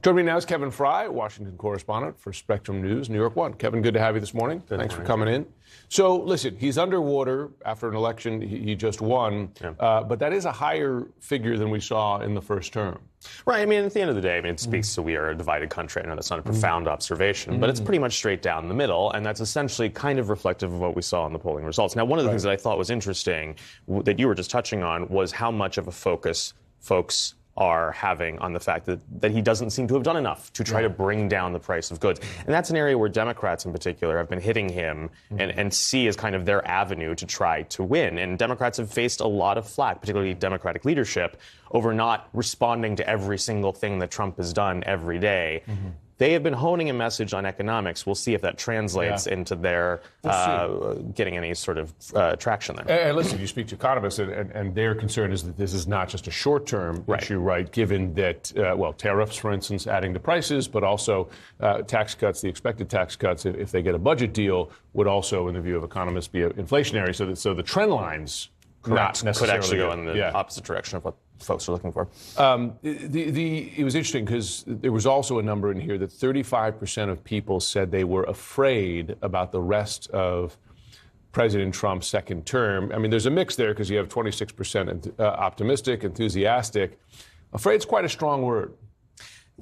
Joining me now is Kevin Frey, Washington correspondent for Spectrum News, New York 1. Kevin, good to have you this morning. Thanks for coming in. So, listen, he's underwater after an election he just won, but that is a higher figure than we saw in the first term. Right. I mean, at the end of the day, it speaks to we are a divided country. I know that's not a profound observation, but it's pretty much straight down the middle, and that's essentially kind of reflective of what we saw in the polling results. Now, one of the things that I thought was interesting that you were just touching on was how much of a focus folks are having on the fact that he doesn't seem to have done enough to try to bring down the price of goods. And that's an area where Democrats in particular have been hitting him and see as kind of their avenue to try to win. And Democrats have faced a lot of flack, particularly Democratic leadership, over not responding to every single thing that Trump has done every day. They have been honing a message on economics. We'll see if that translates into their getting any sort of traction there. And listen, you speak to economists, and their concern is that this is not just a short-term issue, right? Given that, tariffs, for instance, adding to prices, but also tax cuts, the expected tax cuts, if they get a budget deal, would also, in the view of economists, be inflationary. So the trend lines not necessarily could actually go in the opposite direction of what folks are looking for. It was interesting because there was also a number in here that 35% of people said they were afraid about the rest of President Trump's second term. I mean, there's a mix there because you have 26% optimistic, enthusiastic. Afraid's quite a strong word.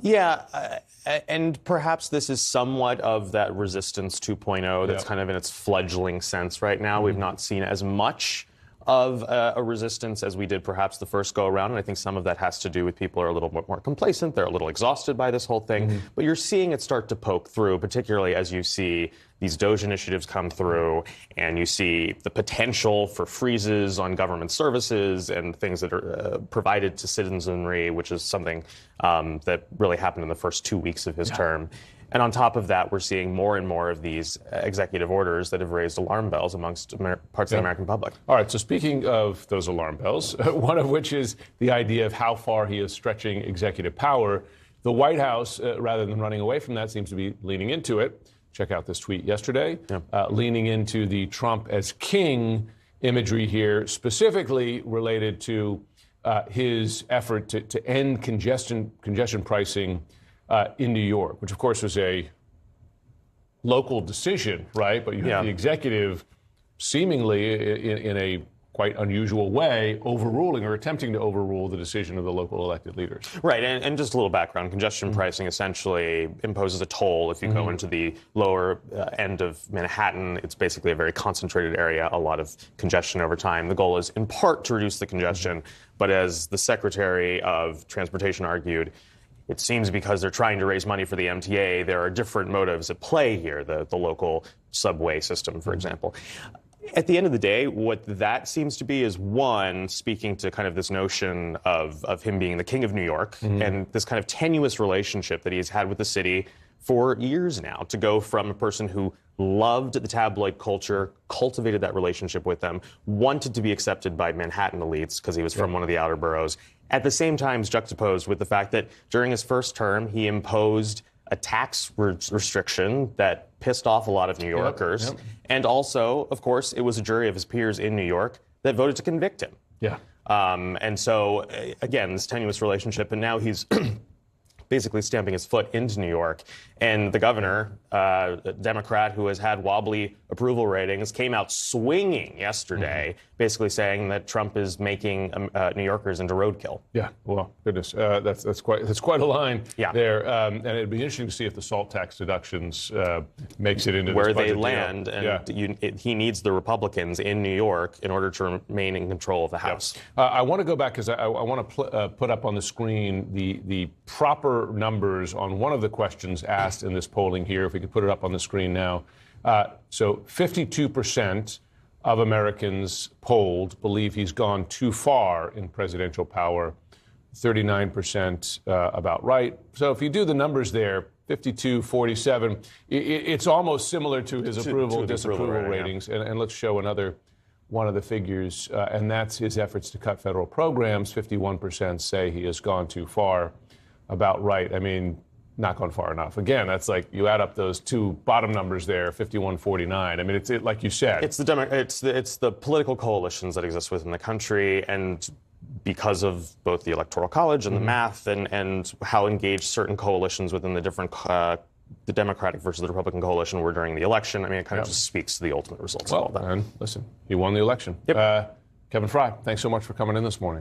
Yeah, and perhaps this is somewhat of that resistance 2.0 that's kind of in its fledgling sense right now. We've not seen as much of a resistance as we did perhaps the first go around. And I think some of that has to do with people are a little bit more complacent. They're a little exhausted by this whole thing. But you're seeing it start to poke through, particularly as you see these DOGE initiatives come through and you see the potential for freezes on government services and things that are provided to citizenry, which is something that really happened in the first 2 weeks of his term. And on top of that, we're seeing more and more of these executive orders that have raised alarm bells amongst parts of the American public. All right, so speaking of those alarm bells, one of which is the idea of how far he is stretching executive power. The White House, rather than running away from that, seems to be leaning into it. Check out this tweet yesterday, leaning into the Trump as king imagery here, specifically related to his effort to end congestion pricing in New York, which, of course, was a local decision, right? But you have the executive seemingly in a quite unusual way overruling or attempting to overrule the decision of the local elected leaders. Right, and just a little background. Congestion pricing essentially imposes a toll if you go into the lower end of Manhattan. It's basically a very concentrated area, a lot of congestion over time. The goal is in part to reduce the congestion, but as the Secretary of Transportation argued, it seems because they're trying to raise money for the MTA, there are different motives at play here, the local subway system, for example. At the end of the day, what that seems to be is, one, speaking to kind of this notion of him being the king of New York and this kind of tenuous relationship that he's had with the city for years now, to go from a person who loved the tabloid culture, cultivated that relationship with them, wanted to be accepted by Manhattan elites because he was from one of the outer boroughs. At the same time, is juxtaposed with the fact that during his first term, he imposed a tax restriction that pissed off a lot of New Yorkers. And also, of course, it was a jury of his peers in New York that voted to convict him. And so, again, this tenuous relationship, and now he's basically stamping his foot into New York. And the governor, a Democrat who has had wobbly approval ratings, came out swinging yesterday, basically saying that Trump is making New Yorkers into roadkill. Yeah, well, goodness, that's quite a line there. And it'd be interesting to see if the SALT tax deductions makes it into where this budget they land. deal. And he needs the Republicans in New York in order to remain in control of the House. I want to go back because I want to put up on the screen the proper numbers on one of the questions asked in this polling here. If we could put it up on the screen now. So 52% of Americans polled believe he's gone too far in presidential power, 39% about right. So if you do the numbers there, 52, 47, it's almost similar to his approval, disapproval ratings. And let's show another one of the figures, and that's his efforts to cut federal programs. 51% say he has gone too far, about right. I mean, not gone far enough. Again, that's like you add up those two bottom numbers there, 51-49. I mean, it's like you said. It's the political coalitions that exist within the country, and because of both the Electoral College and the math and how engaged certain coalitions within the different the Democratic versus the Republican coalition were during the election. I mean, it kind of just speaks to the ultimate results of all that. And listen, he won the election. Yep. Kevin Frey, thanks so much for coming in this morning.